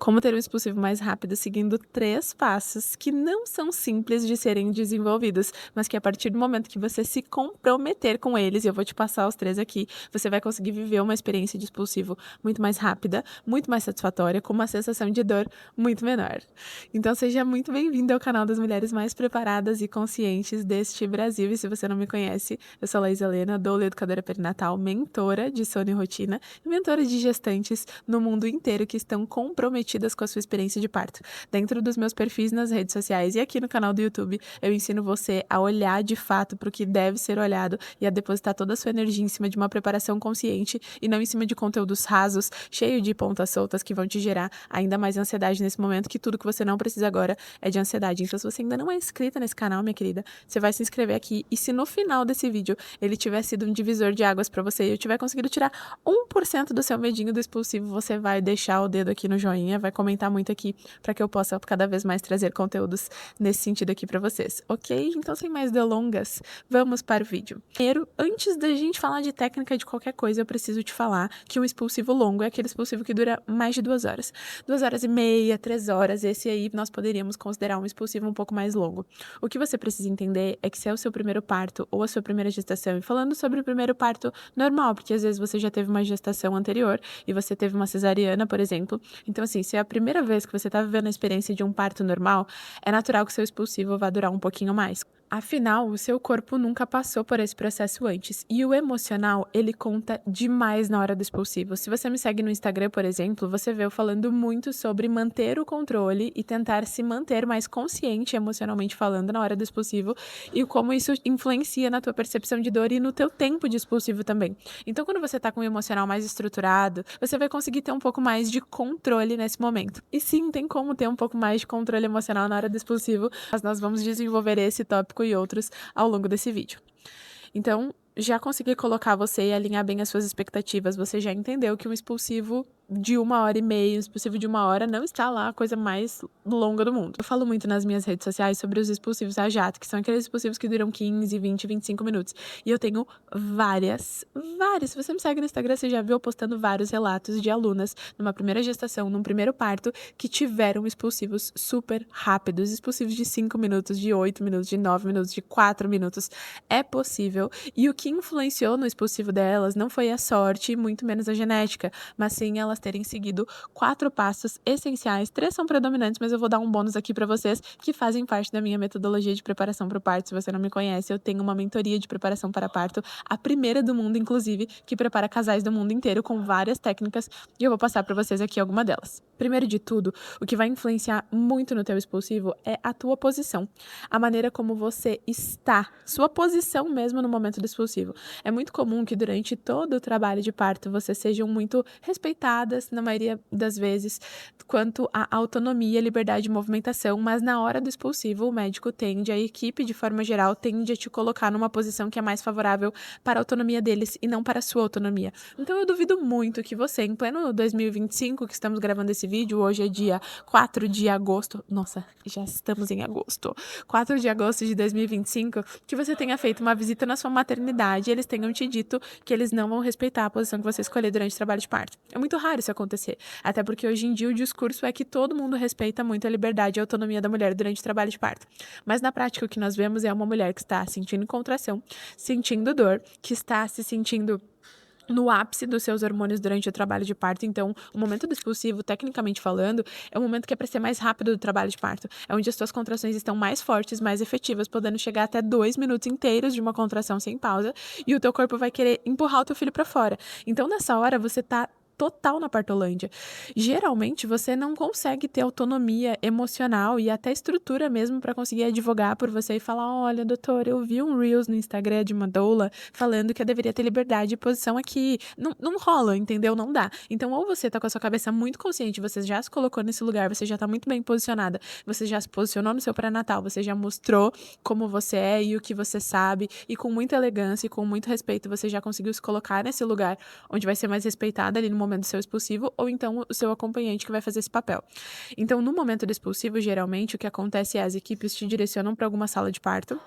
Como ter um expulsivo mais rápido seguindo 3 passos que não são simples de serem desenvolvidos, mas que a partir do momento que você se comprometer com eles, e eu vou te passar os 3 aqui, você vai conseguir viver uma experiência de expulsivo muito mais rápida, muito mais satisfatória, com uma sensação de dor muito menor. Então seja muito bem-vindo ao canal das mulheres mais preparadas e conscientes deste Brasil. E se você não me conhece, eu sou a Laís Helena, doula educadora perinatal, mentora de sono e rotina e mentora de gestantes no mundo inteiro que estão comprometidas com a sua experiência de parto. Dentro dos meus perfis nas redes sociais e aqui no canal do YouTube, eu ensino você a olhar de fato para o que deve ser olhado e a depositar toda a sua energia em cima de uma preparação consciente e não em cima de conteúdos rasos, cheio de pontas soltas que vão te gerar ainda mais ansiedade nesse momento, que tudo que você não precisa agora é de ansiedade. Então, se você ainda não é inscrita nesse canal, minha querida, você vai se inscrever aqui e se no final desse vídeo ele tiver sido um divisor de águas para você e eu tiver conseguido tirar 1% do seu medinho do expulsivo, você vai deixar o dedo aqui no joinha, vai comentar muito aqui para que eu possa cada vez mais trazer conteúdos nesse sentido aqui para vocês, ok? Então, sem mais delongas, vamos para o vídeo. Primeiro, antes da gente falar de técnica de qualquer coisa, eu preciso te falar que um expulsivo longo é aquele expulsivo que dura mais de 2 horas. 2 horas e meia, 3 horas, esse aí nós poderíamos considerar um expulsivo um pouco mais longo. O que você precisa entender é que se é o seu primeiro parto ou a sua primeira gestação, e falando sobre o primeiro parto normal, porque às vezes você já teve uma gestação anterior e você teve uma cesariana, por exemplo. Então, assim, se é a primeira vez que você está vivendo a experiência de um parto normal, é natural que o seu expulsivo vá durar um pouquinho mais. Afinal, o seu corpo nunca passou por esse processo antes. E o emocional, ele conta demais na hora do expulsivo. Se você me segue no Instagram, por exemplo, você vê eu falando muito sobre manter o controle e tentar se manter mais consciente emocionalmente falando na hora do expulsivo e como isso influencia na tua percepção de dor e no teu tempo de expulsivo também. Então, quando você tá com o emocional mais estruturado, você vai conseguir ter um pouco mais de controle nesse momento. E sim, tem como ter um pouco mais de controle emocional na hora do expulsivo, mas nós vamos desenvolver esse tópico e outros ao longo desse vídeo. Então, já consegui colocar você e alinhar bem as suas expectativas. Você já entendeu que um expulsivo de 1h30, um expulsivo de 1 hora, não está lá a coisa mais longa do mundo. Eu falo muito nas minhas redes sociais sobre os expulsivos a jato, que são aqueles expulsivos que duram 15, 20, 25 minutos. E eu tenho várias. Se você me segue no Instagram, você já viu eu postando vários relatos de alunas numa primeira gestação, num primeiro parto, que tiveram expulsivos super rápidos, expulsivos de 5 minutos, de 8 minutos, de 9 minutos, de 4 minutos. É possível. E o que influenciou no expulsivo delas não foi a sorte, muito menos a genética, mas sim elas terem seguido 4 passos essenciais. 3 são predominantes, mas eu vou dar um bônus aqui para vocês que fazem parte da minha metodologia de preparação para o parto. Se você não me conhece, eu tenho uma mentoria de preparação para parto, a primeira do mundo, inclusive, que prepara casais do mundo inteiro com várias técnicas, e eu vou passar para vocês aqui alguma delas. Primeiro de tudo, o que vai influenciar muito no teu expulsivo é a tua posição, a maneira como você está, sua posição mesmo no momento do expulsivo. É muito comum que durante todo o trabalho de parto vocês sejam muito respeitadas, na maioria das vezes, quanto à autonomia e liberdade de movimentação, mas na hora do expulsivo o médico tende, a equipe de forma geral, tende a te colocar numa posição que é mais favorável para a autonomia deles e não para a sua autonomia. Então eu duvido muito que você, em pleno 2025, que estamos gravando esse vídeo, hoje é dia 4 de agosto, nossa, já estamos em agosto, 4 de agosto de 2025, que você tenha feito uma visita na sua maternidade e eles tenham te dito que eles não vão respeitar a posição que você escolher durante o trabalho de parto. É muito raro isso acontecer, até porque hoje em dia o discurso é que todo mundo respeita muito a liberdade e a autonomia da mulher durante o trabalho de parto. Mas na prática o que nós vemos é uma mulher que está sentindo contração, sentindo dor, que está se sentindo no ápice dos seus hormônios durante o trabalho de parto. Então, o momento do expulsivo, tecnicamente falando, é um momento que é para ser mais rápido do trabalho de parto. É onde as suas contrações estão mais fortes, mais efetivas, podendo chegar até 2 minutos inteiros de uma contração sem pausa, e o teu corpo vai querer empurrar o teu filho para fora. Então, nessa hora, você tá total na partolândia. Geralmente você não consegue ter autonomia emocional e até estrutura mesmo para conseguir advogar por você e falar: olha, doutor, eu vi um Reels no Instagram de uma doula falando que eu deveria ter liberdade de posição aqui. Não rola, entendeu? Não dá. Então, ou você tá com a sua cabeça muito consciente, você já se colocou nesse lugar, você já tá muito bem posicionada, você já se posicionou no seu pré-natal, você já mostrou como você é e o que você sabe, e com muita elegância e com muito respeito, você já conseguiu se colocar nesse lugar onde vai ser mais respeitada ali no momento do seu expulsivo, ou então o seu acompanhante que vai fazer esse papel. Então, no momento do expulsivo, geralmente, o que acontece é as equipes te direcionam para alguma sala de parto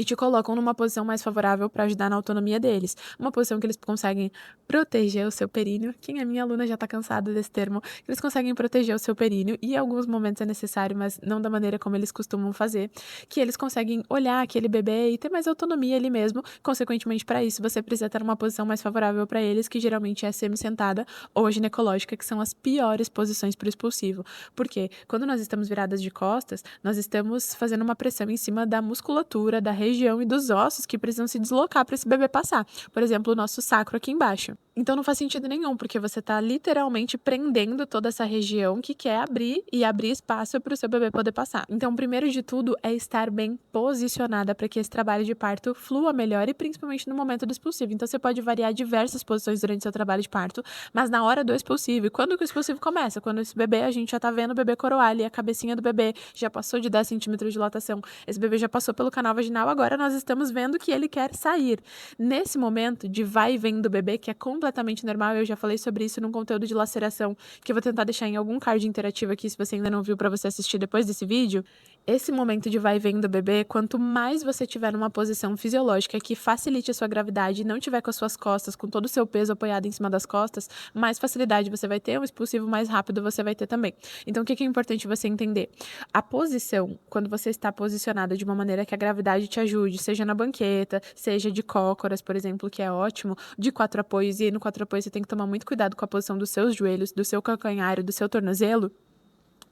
e te colocam numa posição mais favorável para ajudar na autonomia deles. Uma posição que eles conseguem proteger o seu períneo. Quem é minha aluna já tá cansada desse termo. Eles conseguem proteger o seu períneo e em alguns momentos é necessário, mas não da maneira como eles costumam fazer, que eles conseguem olhar aquele bebê e ter mais autonomia ali mesmo. Consequentemente, para isso, você precisa estar numa posição mais favorável para eles, que geralmente é semi-sentada ou a ginecológica, que são as piores posições para o expulsivo. Porque quando nós estamos viradas de costas, nós estamos fazendo uma pressão em cima da musculatura, da região e dos ossos que precisam se deslocar para esse bebê passar. Por exemplo, o nosso sacro aqui embaixo. Então não faz sentido nenhum, porque você está literalmente prendendo toda essa região que quer abrir e abrir espaço para o seu bebê poder passar. Então, primeiro de tudo é estar bem posicionada para que esse trabalho de parto flua melhor e principalmente no momento do expulsivo. Então, você pode variar diversas posições durante seu trabalho de parto, mas na hora do expulsivo. E quando que o expulsivo começa? Quando esse bebê, a gente já tá vendo o bebê coroar ali, a cabecinha do bebê já passou de 10 centímetros de dilatação. Esse bebê já passou pelo canal vaginal, agora nós estamos vendo que ele quer sair. Nesse momento de vai e vem do bebê, que é completamente normal, eu já falei sobre isso num conteúdo de laceração, que eu vou tentar deixar em algum card interativo aqui, se você ainda não viu, para você assistir depois desse vídeo. Esse momento de vai e vem do bebê, quanto mais você tiver numa posição fisiológica que facilite a sua gravidade e não tiver com as suas costas, com todo o seu peso apoiado em cima das costas, mais facilidade você vai ter, um expulsivo mais rápido você vai ter também. Então, o que é importante você entender? A posição, quando você está posicionada de uma maneira que a gravidade te ajude, seja na banqueta, seja de cócoras, por exemplo, que é ótimo, de 4 apoios, e aí no 4 apoios você tem que tomar muito cuidado com a posição dos seus joelhos, do seu calcanhar e do seu tornozelo.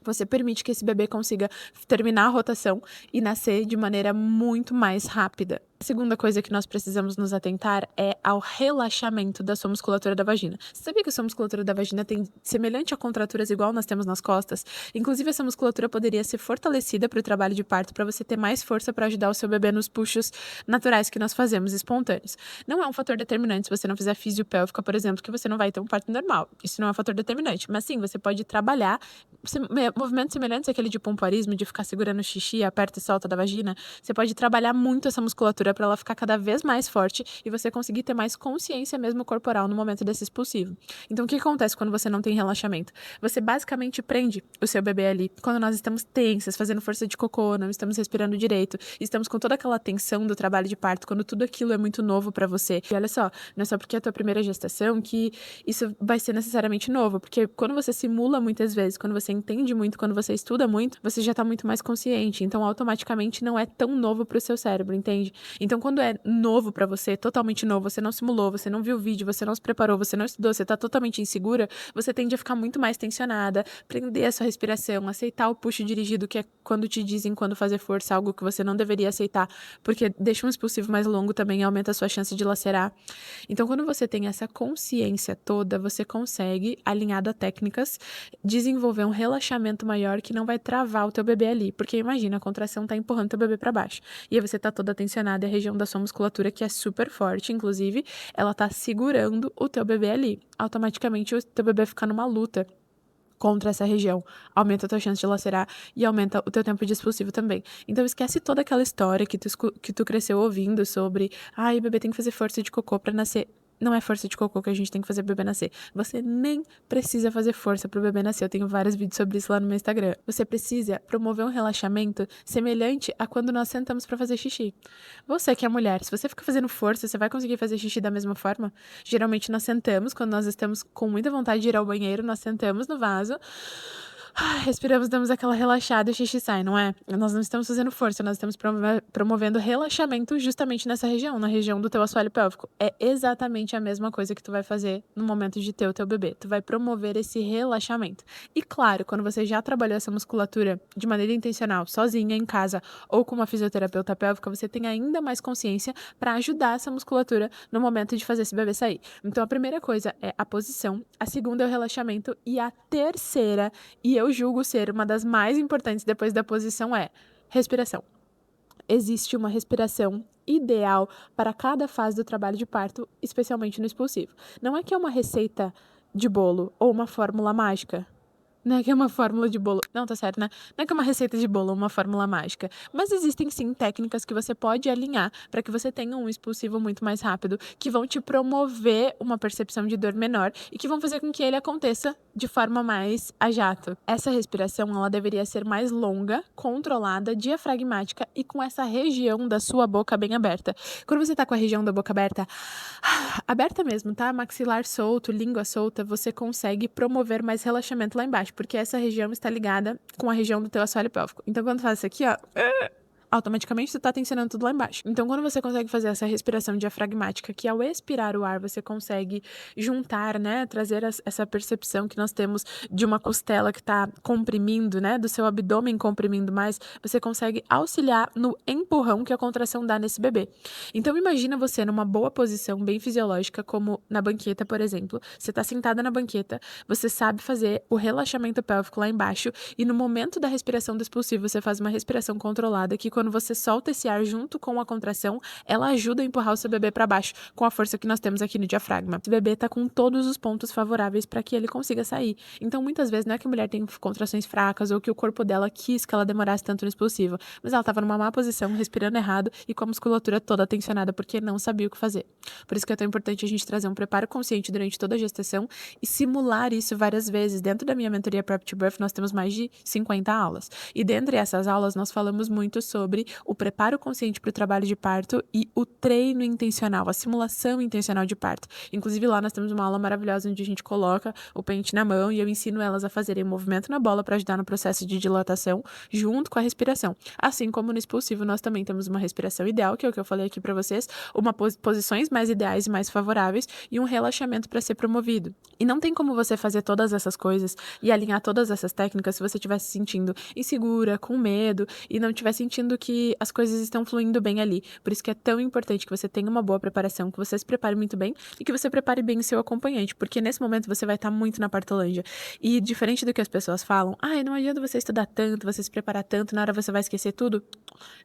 Você permite que esse bebê consiga terminar a rotação e nascer de maneira muito mais rápida. A segunda coisa que nós precisamos nos atentar é ao relaxamento da sua musculatura da vagina. Você sabia que a sua musculatura da vagina tem semelhante a contraturas igual nós temos nas costas? Inclusive, essa musculatura poderia ser fortalecida para o trabalho de parto, para você ter mais força para ajudar o seu bebê nos puxos naturais que nós fazemos, espontâneos. Não é um fator determinante se você não fizer fisiopélvica, por exemplo, que você não vai ter um parto normal. Isso não é um fator determinante. Mas sim, você pode trabalhar movimentos semelhantes àquele de pompoarismo, de ficar segurando o xixi, aperta e solta da vagina. Você pode trabalhar muito essa musculatura para ela ficar cada vez mais forte e você conseguir ter mais consciência mesmo corporal no momento desse expulsivo. Então, o que acontece quando você não tem relaxamento? Você basicamente prende o seu bebê ali. Quando nós estamos tensas, fazendo força de cocô, não estamos respirando direito, estamos com toda aquela tensão do trabalho de parto, quando tudo aquilo é muito novo para você. E olha só, não é só porque é a tua primeira gestação que isso vai ser necessariamente novo, porque quando você simula muitas vezes, quando você entende muito, quando você estuda muito, você já tá muito mais consciente. Então, automaticamente não é tão novo pro seu cérebro, entende? Então, quando é novo pra você, totalmente novo, você não simulou, você não viu o vídeo, você não se preparou, você não estudou, você tá totalmente insegura, você tende a ficar muito mais tensionada, prender a sua respiração, aceitar o puxo dirigido, que é quando te dizem quando fazer força, algo que você não deveria aceitar, porque deixa um expulsivo mais longo também, aumenta a sua chance de lacerar. Então, quando você tem essa consciência toda, você consegue, alinhado a técnicas, desenvolver um relaxamento maior que não vai travar o teu bebê ali, porque imagina, a contração tá empurrando teu bebê pra baixo, e aí você tá toda tensionada, a região da sua musculatura, que é super forte, inclusive, ela tá segurando o teu bebê ali. Automaticamente, o teu bebê fica numa luta contra essa região, aumenta a tua chance de lacerar e aumenta o teu tempo de expulsivo também. Então esquece toda aquela história que tu cresceu ouvindo sobre, o bebê tem que fazer força de cocô pra nascer. Não é força de cocô que a gente tem que fazer pro bebê nascer. Você nem precisa fazer força pro bebê nascer. Eu tenho vários vídeos sobre isso lá no meu Instagram. Você precisa promover um relaxamento semelhante a quando nós sentamos pra fazer xixi. Você que é mulher, se você fica fazendo força, você vai conseguir fazer xixi da mesma forma? Geralmente nós sentamos, quando nós estamos com muita vontade de ir ao banheiro, nós sentamos no vaso, respiramos, damos aquela relaxada e o xixi sai, não é? Nós não estamos fazendo força, nós estamos promovendo relaxamento justamente nessa região, na região do teu assoalho pélvico. É exatamente a mesma coisa que tu vai fazer no momento de ter o teu bebê. Tu vai promover esse relaxamento. E claro, quando você já trabalhou essa musculatura de maneira intencional, sozinha em casa ou com uma fisioterapeuta pélvica, você tem ainda mais consciência para ajudar essa musculatura no momento de fazer esse bebê sair. Então, a primeira coisa é a posição, a segunda é o relaxamento e a terceira, e eu julgo ser uma das mais importantes depois da posição, é respiração. Existe uma respiração ideal para cada fase do trabalho de parto, especialmente no expulsivo. Não é que é uma receita de bolo ou uma fórmula mágica. Não é que é uma fórmula de bolo. Não, tá certo, né? Não é que é uma receita de bolo, uma fórmula mágica. Mas existem sim técnicas que você pode alinhar para que você tenha um expulsivo muito mais rápido, que vão te promover uma percepção de dor menor e que vão fazer com que ele aconteça de forma mais a jato. Essa respiração, ela deveria ser mais longa, controlada, diafragmática e com essa região da sua boca bem aberta. Quando você tá com a região da boca aberta, aberta mesmo, tá? Maxilar solto, língua solta, você consegue promover mais relaxamento lá embaixo, porque essa região está ligada com a região do teu assoalho pélvico. Então, quando faz isso aqui, ó, automaticamente você tá tensionando tudo lá embaixo. Então, quando você consegue fazer essa respiração diafragmática, que ao expirar o ar você consegue juntar, né, trazer essa percepção que nós temos de uma costela que tá comprimindo, né, do seu abdômen comprimindo mais, você consegue auxiliar no empurrão que a contração dá nesse bebê. Então, imagina você numa boa posição, bem fisiológica, como na banqueta, por exemplo. Você tá sentada na banqueta, você sabe fazer o relaxamento pélvico lá embaixo e no momento da respiração do expulsivo, você faz uma respiração controlada que quando você solta esse ar junto com a contração, ela ajuda a empurrar o seu bebê para baixo, com a força que nós temos aqui no diafragma. Esse bebê tá com todos os pontos favoráveis para que ele consiga sair. Então, muitas vezes, não é que a mulher tem contrações fracas ou que o corpo dela quis que ela demorasse tanto no expulsivo, mas ela tava numa má posição, respirando errado e com a musculatura toda tensionada porque não sabia o que fazer. Por isso que é tão importante a gente trazer um preparo consciente durante toda a gestação e simular isso várias vezes. Dentro da minha mentoria Prep to Birth, nós temos mais de 50 aulas. E dentre essas aulas, nós falamos muito sobre o preparo consciente para o trabalho de parto e o treino intencional, a simulação intencional de parto. Inclusive, lá nós temos uma aula maravilhosa onde a gente coloca o pente na mão e eu ensino elas a fazerem movimento na bola para ajudar no processo de dilatação junto com a respiração. Assim como no expulsivo, nós também temos uma respiração ideal, que é o que eu falei aqui para vocês, uma posições mais ideais e mais favoráveis e um relaxamento para ser promovido. E não tem como você fazer todas essas coisas e alinhar todas essas técnicas se você estiver se sentindo insegura, com medo e não estiver sentindo que as coisas estão fluindo bem ali. Por isso que é tão importante que você tenha uma boa preparação, que você se prepare muito bem e que você prepare bem o seu acompanhante, porque nesse momento você vai estar muito na partolândia. E diferente do que as pessoas falam, não adianta você estudar tanto, você se preparar tanto, na hora você vai esquecer tudo.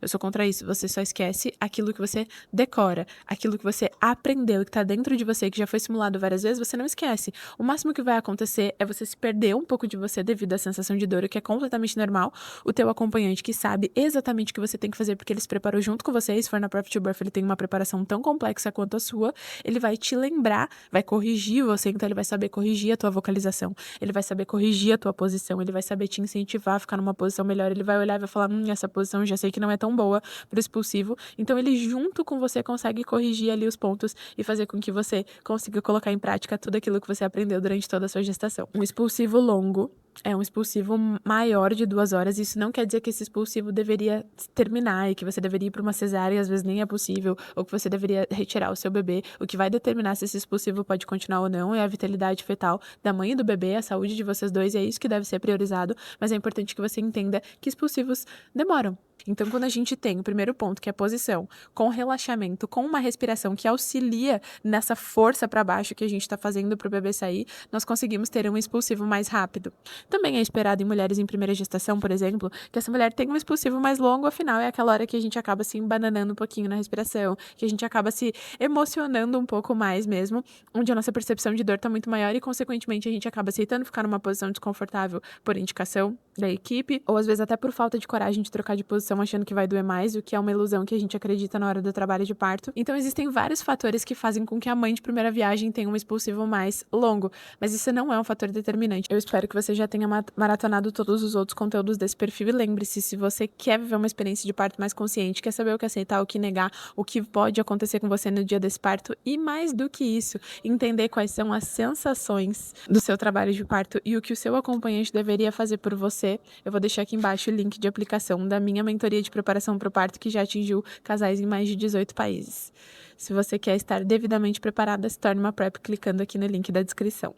Eu sou contra isso. Você só esquece aquilo que você decora, aquilo que você aprendeu, que tá dentro de você, que já foi simulado várias vezes, você não esquece. O máximo que vai acontecer é você se perder um pouco de você devido à sensação de dor, o que é completamente normal. O teu acompanhante que sabe exatamente o que você tem que fazer porque ele se preparou junto com você, se for na Prep to Birth, ele tem uma preparação tão complexa quanto a sua, ele vai te lembrar, vai corrigir você, então ele vai saber corrigir a tua vocalização, ele vai saber corrigir a tua posição, ele vai saber te incentivar a ficar numa posição melhor, ele vai olhar e vai falar, essa posição eu já sei que não é tão boa pro expulsivo, então ele junto com você consegue corrigir ali os pontos e fazer com que você consiga colocar em prática tudo aquilo que você aprendeu durante toda a sua gestação. Um expulsivo longo é um expulsivo maior de 2 horas, isso não quer dizer que esse expulsivo deveria terminar e que você deveria ir para uma cesárea e às vezes nem é possível, ou que você deveria retirar o seu bebê. O que vai determinar se esse expulsivo pode continuar ou não é a vitalidade fetal da mãe e do bebê, a saúde de vocês dois, e é isso que deve ser priorizado, mas é importante que você entenda que expulsivos demoram. Então, quando a gente tem o primeiro ponto, que é a posição, com relaxamento, com uma respiração que auxilia nessa força para baixo que a gente está fazendo para o bebê sair, nós conseguimos ter um expulsivo mais rápido. Também é esperado em mulheres em primeira gestação, por exemplo, que essa mulher tenha um expulsivo mais longo, afinal é aquela hora que a gente acaba se embananando um pouquinho na respiração, que a gente acaba se emocionando um pouco mais mesmo, onde a nossa percepção de dor está muito maior e, consequentemente, a gente acaba aceitando ficar numa posição desconfortável por indicação da equipe, ou às vezes até por falta de coragem de trocar de posição achando que vai doer mais, o que é uma ilusão que a gente acredita na hora do trabalho de parto. Então existem vários fatores que fazem com que a mãe de primeira viagem tenha um expulsivo mais longo, mas isso não é um fator determinante. Eu espero que você já tenha maratonado todos os outros conteúdos desse perfil e lembre-se, se você quer viver uma experiência de parto mais consciente, quer saber o que aceitar, o que negar, o que pode acontecer com você no dia desse parto e mais do que isso, entender quais são as sensações do seu trabalho de parto e o que o seu acompanhante deveria fazer por você, eu vou deixar aqui embaixo o link de aplicação da minha mentoria de preparação para o parto, que já atingiu casais em mais de 18 países. Se você quer estar devidamente preparada, se torne uma PrEP clicando aqui no link da descrição.